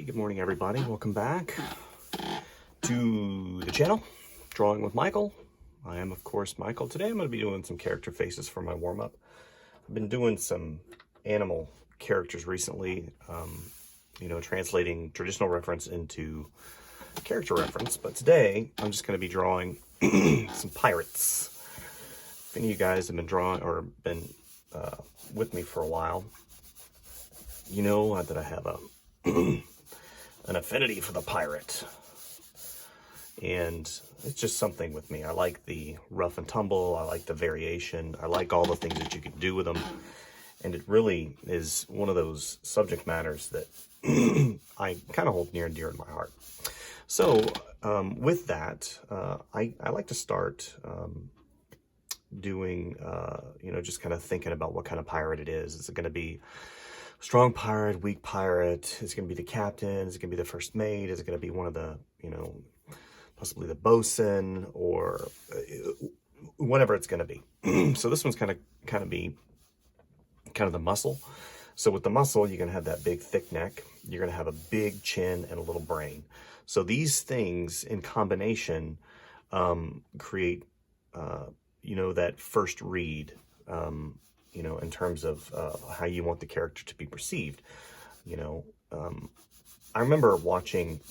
Good morning, everybody. Welcome back to the channel, Drawing with Michael. I am, of course, Michael. Today I'm going to be doing some character faces for my warm-up. I've been doing some animal characters recently, translating traditional reference into character reference. But today I'm just going to be drawing some pirates. If any of you guys have been drawing or been with me for a while, you know that I have a an affinity for the pirate, and it's just something with me. I like the rough and tumble, I like the variation, I like all the things that you can do with them, and it really is one of those subject matters that I kind of hold near and dear in my heart. So with that, I like to start doing just kind of thinking about what kind of pirate it is. Is it going to be strong pirate, weak pirate? Is it going to be the captain? Is it going to be the first mate? Is it going to be one of the, possibly the bosun, or whatever it's going to be? So this one's kind of the muscle. So with the muscle, you're going to have that big thick neck. You're going to have a big chin and a little brain. So these things in combination create, that first read, in terms of how you want the character to be perceived. I remember watching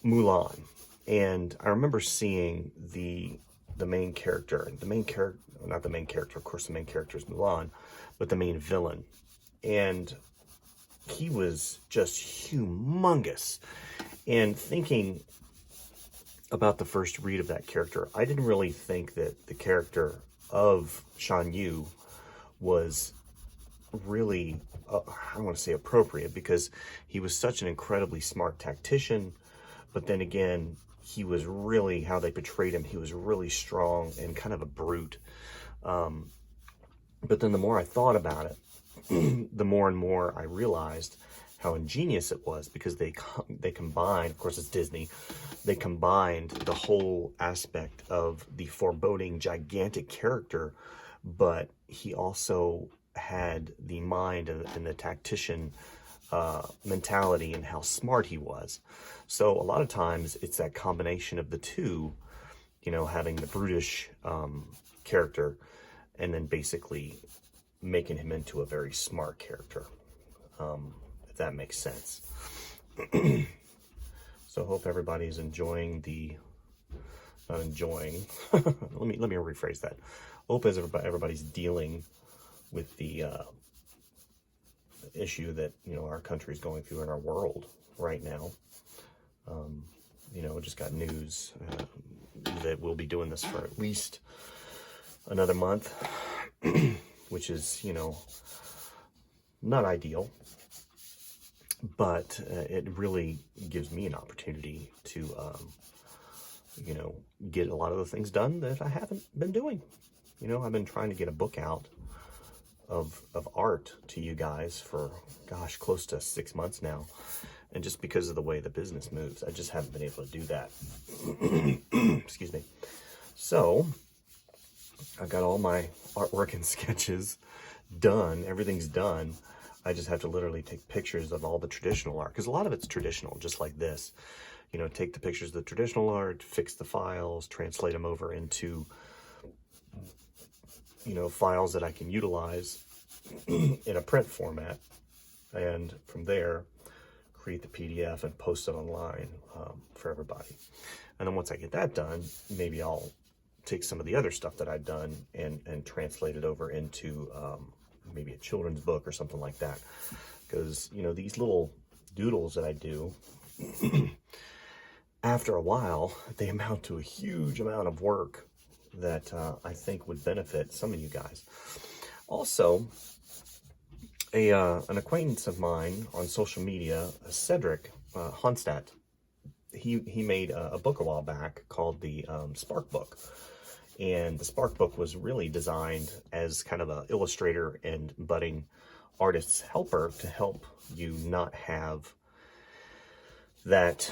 Mulan, and I remember seeing the main character, not the main character, of course the main character is Mulan, but the main villain, and he was just humongous. And thinking about the first read of that character, I didn't really think that the character of Shan Yu was really, I want to say appropriate, because he was such an incredibly smart tactician, but then again, he was really, how they portrayed him, he was really strong and kind of a brute. But then the more I thought about it, the more and more I realized how ingenious it was, because they combined, of course it's Disney, they combined the whole aspect of the foreboding, gigantic character, but he also had the mind and the tactician mentality and how smart he was. So a lot of times it's that combination of the two, having the brutish character and then basically making him into a very smart character. If that makes sense. So hope everybody's enjoying not enjoying, let me rephrase that. Hope as everybody's dealing with the issue that, our country is going through in our world right now. Just got news that we'll be doing this for at least another month, which is, not ideal. But it really gives me an opportunity to, get a lot of the things done that I haven't been doing. I've been trying to get a book out of art to you guys for, gosh, close to 6 months now. And just because of the way the business moves, I just haven't been able to do that. Excuse me. So I've got all my artwork and sketches done. Everything's done. I just have to literally take pictures of all the traditional art, because a lot of it's traditional, just like this. Take the pictures of the traditional art, fix the files, translate them over into, files that I can utilize in a print format, and from there, create the PDF and post it online for everybody. And then once I get that done, maybe I'll take some of the other stuff that I've done and translate it over into maybe a children's book or something like that. Because, these little doodles that I do, after a while, they amount to a huge amount of work that I think would benefit some of you guys. Also, an acquaintance of mine on social media, Cedric Honstadt, he made a book a while back called the Spark Book. And the Spark Book was really designed as kind of an illustrator and budding artist's helper to help you not have that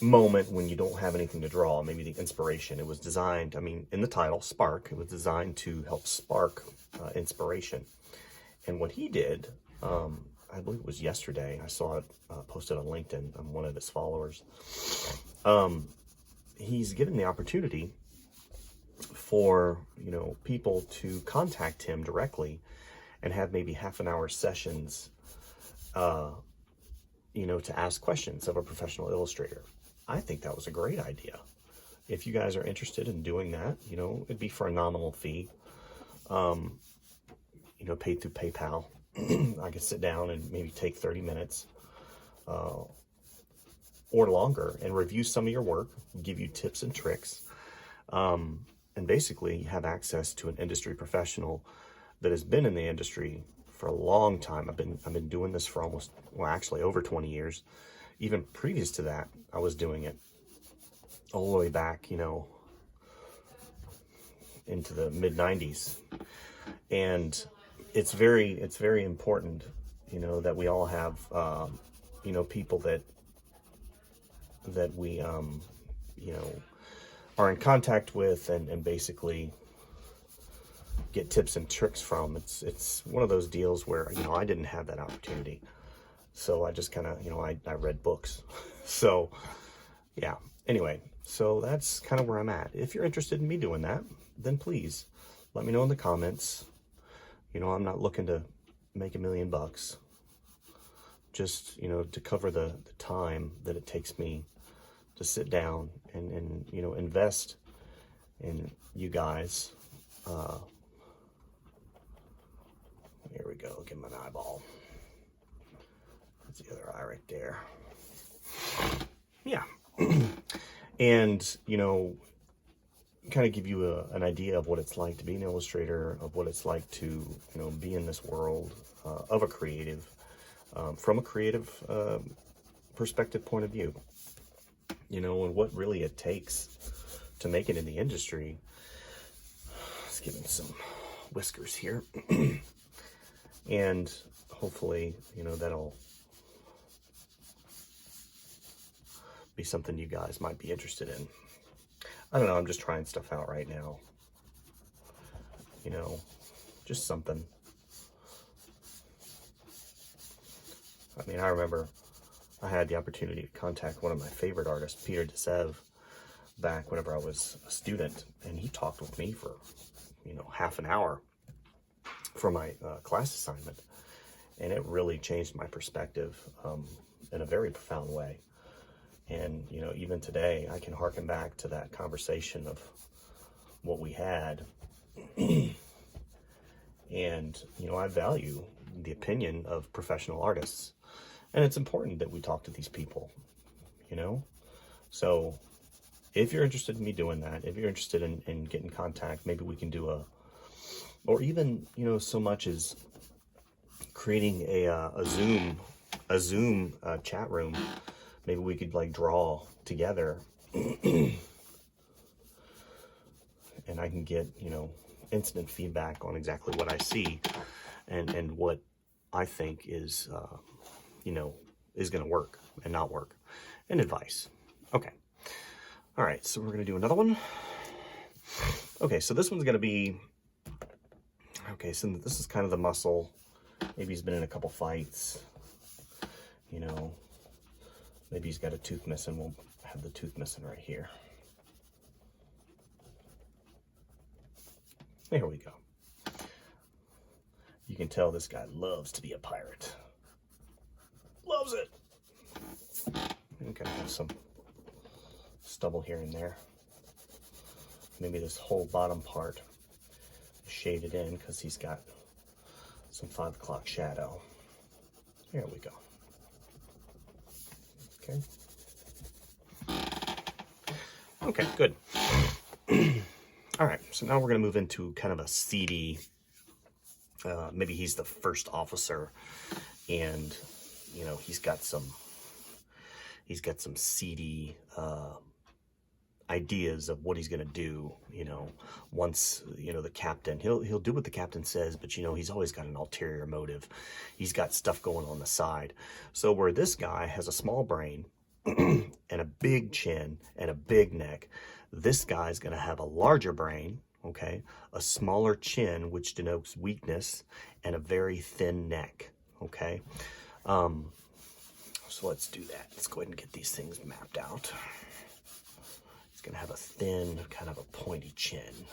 moment when you don't have anything to draw, maybe the inspiration. It was designed, I mean, in the title, Spark, it was designed to help spark inspiration. And what he did, I believe it was yesterday, I saw it posted on LinkedIn. I'm one of his followers. He's given the opportunity for, you know, people to contact him directly and have maybe half-an-hour sessions, you know, to ask questions of a professional illustrator. I think that was a great idea. If you guys are interested in doing that, you know, it'd be for a nominal fee, you know, paid through PayPal. I could sit down and maybe take 30 minutes or longer and review some of your work, give you tips and tricks, and basically have access to an industry professional that has been in the industry for a long time. I've been doing this for almost, well, actually over 20 years. Even previous to that, I was doing it all the way back, you know, into the mid-90s. And it's very important, you know, that we all have, you know, people that we, you know, are in contact with and basically get tips and tricks from. It's one of those deals where, you know, I didn't have that opportunity. So I just kind of, you know, I read books. So yeah, anyway, so that's kind of where I'm at. If you're interested in me doing that, then please let me know in the comments. You know, I'm not looking to make $1 million. Just, you know, to cover the time that it takes me to sit down and you know, invest in you guys. Here we go, give him an eyeball. That's the other eye right there. Yeah. And, you know, kind of give you an idea of what it's like to be an illustrator, of what it's like to, you know, be in this world of a creative, from a creative perspective point of view, you know, and what really it takes to make it in the industry. Let's give him some whiskers here. And hopefully, you know, that'll be something you guys might be interested in. I don't know, I'm just trying stuff out right now. You know, just something. I mean, I remember I had the opportunity to contact one of my favorite artists, Peter DeSev, back whenever I was a student, and he talked with me for, you know, half an hour for my class assignment, and it really changed my perspective in a very profound way. And, you know, even today, I can harken back to that conversation of what we had. And, you know, I value the opinion of professional artists. And it's important that we talk to these people, you know? So if you're interested in me doing that, if you're interested in getting in contact, maybe we can do or even, you know, so much as creating a Zoom chat room. Maybe we could like draw together and I can get, you know, instant feedback on exactly what I see and what I think is, you know, is going to work and not work, and advice. Okay. All right. So we're going to do another one. Okay. So this one's going to be, okay. So this is kind of the muscle. Maybe he's been in a couple fights, you know. Maybe he's got a tooth missing. We'll have the tooth missing right here. There we go. You can tell this guy loves to be a pirate. Loves it. I'm gonna have some stubble here and there. Maybe this whole bottom part is shaded in because he's got some 5 o'clock shadow. There we go. Okay. Okay, good. All right, so now we're going to move into kind of a seedy, maybe he's the first officer, and, you know, he's got some seedy ideas of what he's going to do, you know, once, you know, the captain, he'll do what the captain says, but, you know, he's always got an ulterior motive. He's got stuff going on the side. So where this guy has a small brain, and a big chin and a big neck. This guy's going to have a larger brain, okay, a smaller chin, which denotes weakness, and a very thin neck, okay. So let's do that. Let's go ahead and get these things mapped out. It's going to have a thin, kind of a pointy chin.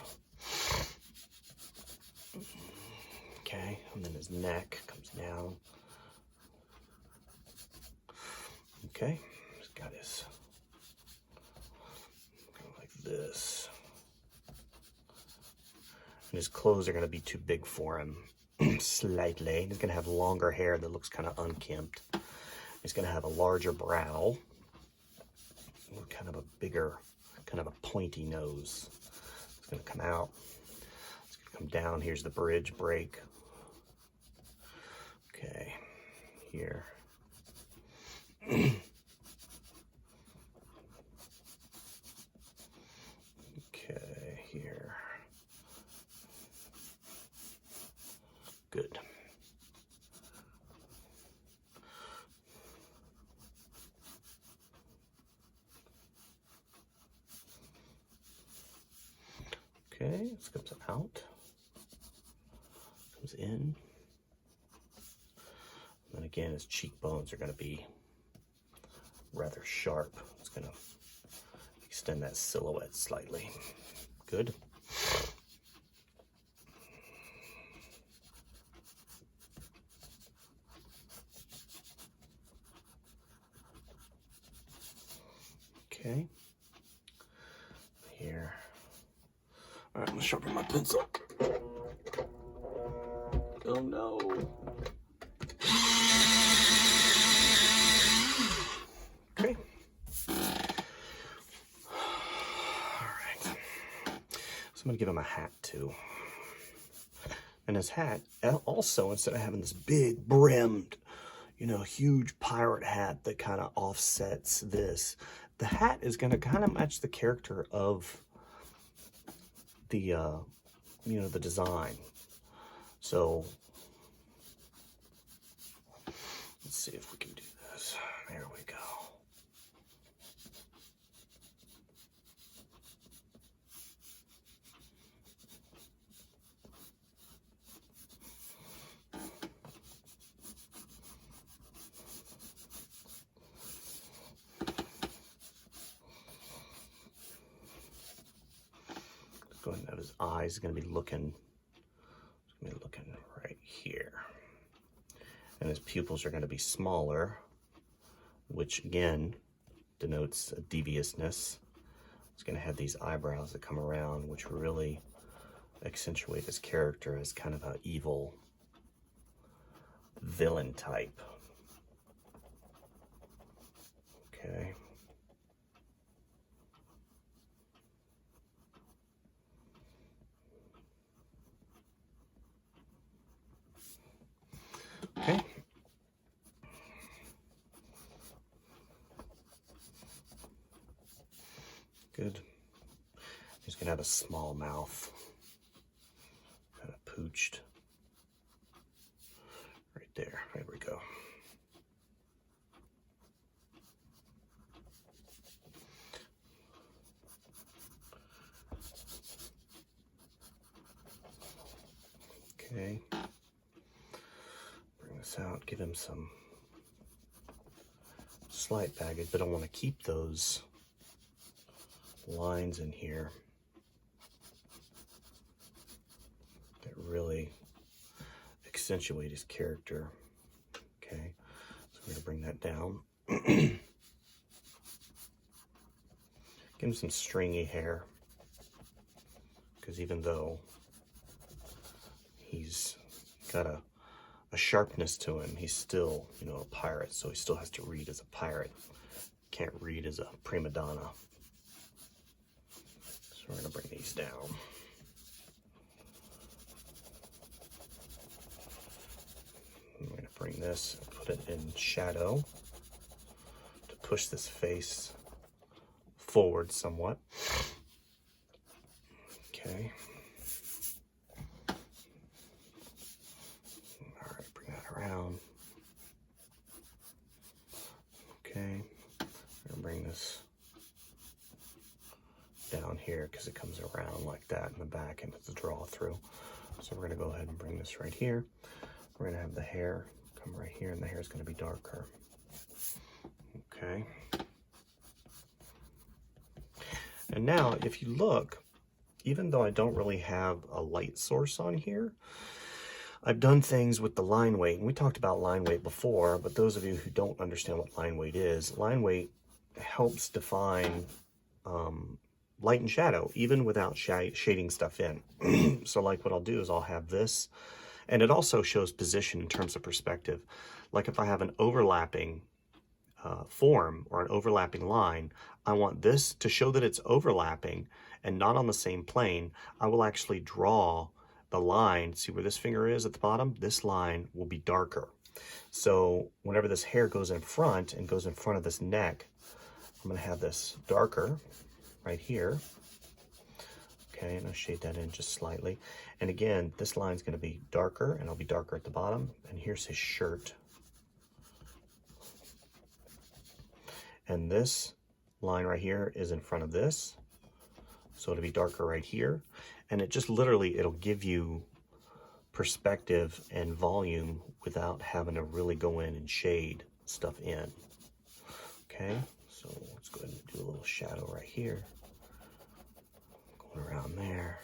Okay, and then his neck comes down. Okay, he's got his, kind of like this. And his clothes are going to be too big for him, slightly. He's going to have longer hair that looks kind of unkempt. He's going to have a larger brow, kind of a bigger, kind of a pointy nose. It's going to come out. It's going to come down. Here's the bridge break. Okay, here. Okay, here. Good. Okay, this comes out, comes in. And again, his cheekbones are going to be rather sharp. It's going to extend that silhouette slightly. Good. Okay. Here. All right, I'm going to sharpen my pencil. Oh no. Okay. All right. So I'm going to give him a hat too. And his hat, also, instead of having this big brimmed, you know, huge pirate hat that kind of offsets this, the hat is going to kind of match the character of the, you know, the design. So let's see if we can do this. There we go. Go ahead and have his eyes going to be looking right here. And his pupils are going to be smaller, which again denotes a deviousness. He's going to have these eyebrows that come around, which really accentuate his character as kind of an evil villain type. Okay. Okay. Good. He's gonna have a small mouth, kind of pooched. Right there. There we go. Okay. Bring this out, give him some slight baggage, but I want to keep those lines in here that really accentuate his character. Okay, so we're going to bring that down. Give him some stringy hair, because even though he's got a sharpness to him, he's still, you know, a pirate, so he still has to read as a pirate. Can't read as a prima donna. So we're going to bring these down. I'm going to bring this and put it in shadow to push this face forward somewhat. Okay. All right, bring that around. Okay. here because it comes around like that in the back and it's a draw through. So we're going to go ahead and bring this right here. We're going to have the hair come right here, and the hair is going to be darker. Okay. And now if you look, even though I don't really have a light source on here, I've done things with the line weight, and we talked about line weight before, but those of you who don't understand what line weight is, line weight helps define light and shadow, even without shading stuff in. So like what I'll do is I'll have this, and it also shows position in terms of perspective. Like if I have an overlapping form or an overlapping line, I want this to show that it's overlapping and not on the same plane. I will actually draw the line. See where this finger is at the bottom? This line will be darker. So whenever this hair goes in front and goes in front of this neck, I'm going to have this darker right here. Okay, and I'll shade that in just slightly. And again, this line's going to be darker, and it'll be darker at the bottom. And here's his shirt. And this line right here is in front of this. So it'll be darker right here. And it just literally, it'll give you perspective and volume without having to really go in and shade stuff in. Okay, so let's go ahead and do a little shadow right here. Going around there.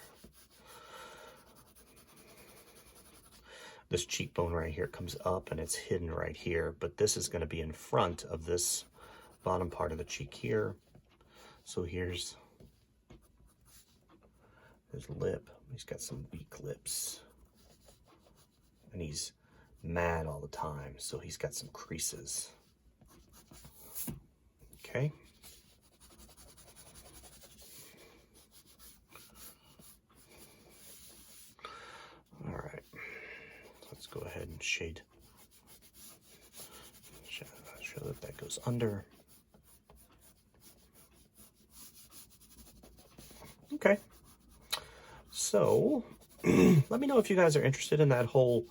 This cheekbone right here comes up and it's hidden right here, but this is going to be in front of this bottom part of the cheek here. So here's his lip. He's got some weak lips. And he's mad all the time, so he's got some creases. Okay. All right. Let's go ahead and shade. Show that that goes under. Okay. So, let me know if you guys are interested in that whole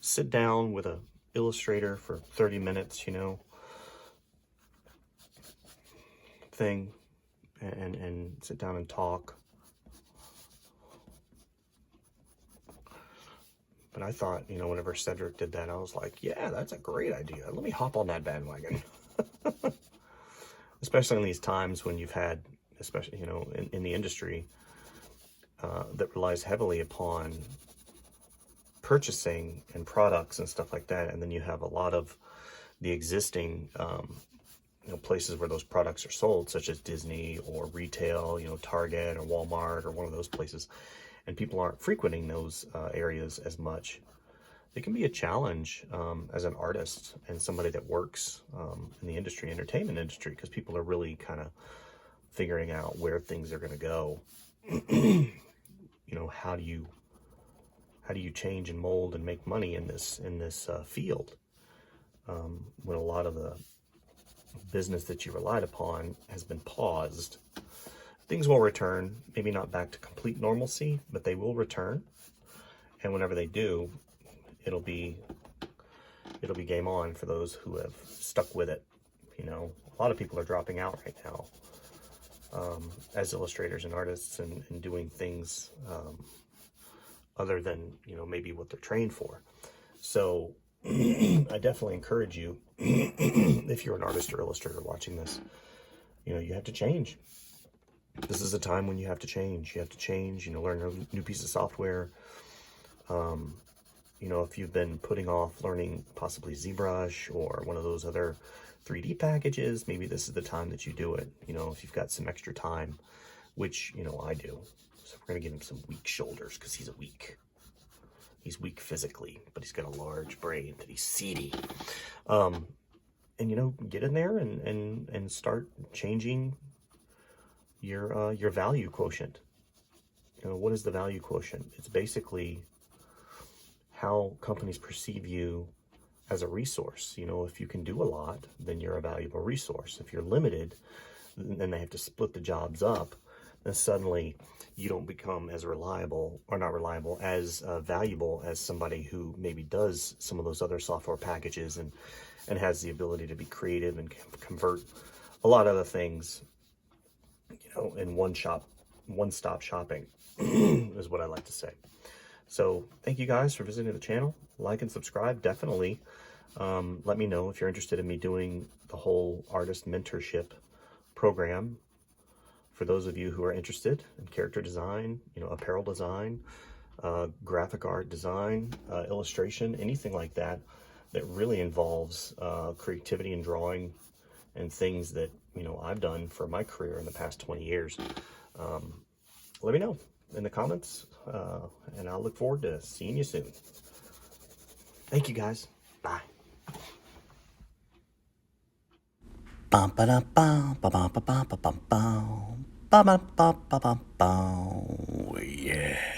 sit down with a illustrator for 30 minutes, you know, thing, and sit down and talk. But I thought, you know, whenever Cedric did that, I was like, yeah, that's a great idea. Let me hop on that bandwagon. Especially in these times when you've had, especially, you know, in the industry, that relies heavily upon purchasing and products and stuff like that, and then you have a lot of the existing you know, places where those products are sold, such as Disney or retail, you know, Target or Walmart or one of those places, and people aren't frequenting those areas as much. It can be a challenge as an artist and somebody that works in the industry, entertainment industry, because people are really kind of figuring out where things are going to go. You know, how do you change and mold and make money in this field when a lot of the business that you relied upon has been paused? Things will return, maybe not back to complete normalcy, but they will return. And whenever they do, it'll be game on for those who have stuck with it. You know, a lot of people are dropping out right now as illustrators and artists and doing things other than, you know, maybe what they're trained for. So I definitely encourage you, if you're an artist or illustrator watching this, you know, you have to change. This is a time when you have to change. You have to change, you know, learn a new piece of software. You know, if you've been putting off learning possibly ZBrush or one of those other 3D packages, maybe this is the time that you do it. You know, if you've got some extra time, which, you know, I do. So we're going to give him some weak shoulders because he's weak. He's weak physically, but he's got a large brain that he's seedy. And, you know, get in there and start changing your value quotient. You know, what is the value quotient? It's basically how companies perceive you as a resource. You know, if you can do a lot, then you're a valuable resource. If you're limited, then they have to split the jobs up, then suddenly you don't become as reliable, or not reliable, as valuable as somebody who maybe does some of those other software packages and has the ability to be creative and convert a lot of other things, you know, in one shop one-stop shopping is what I like to say. So thank you guys for visiting the channel. Like and subscribe, definitely. Let me know if you're interested in me doing the whole artist mentorship program. For those of you who are interested in character design, apparel design, graphic art design, illustration, anything like that, that really involves creativity and drawing and things that, I've done for my career in the past 20 years. Let me know in the comments, and I'll look forward to seeing you soon. Thank you, guys. Bye. Bum ba da bum ba bum ba bum ba bum bum ba bum ba bum bum. Yeah.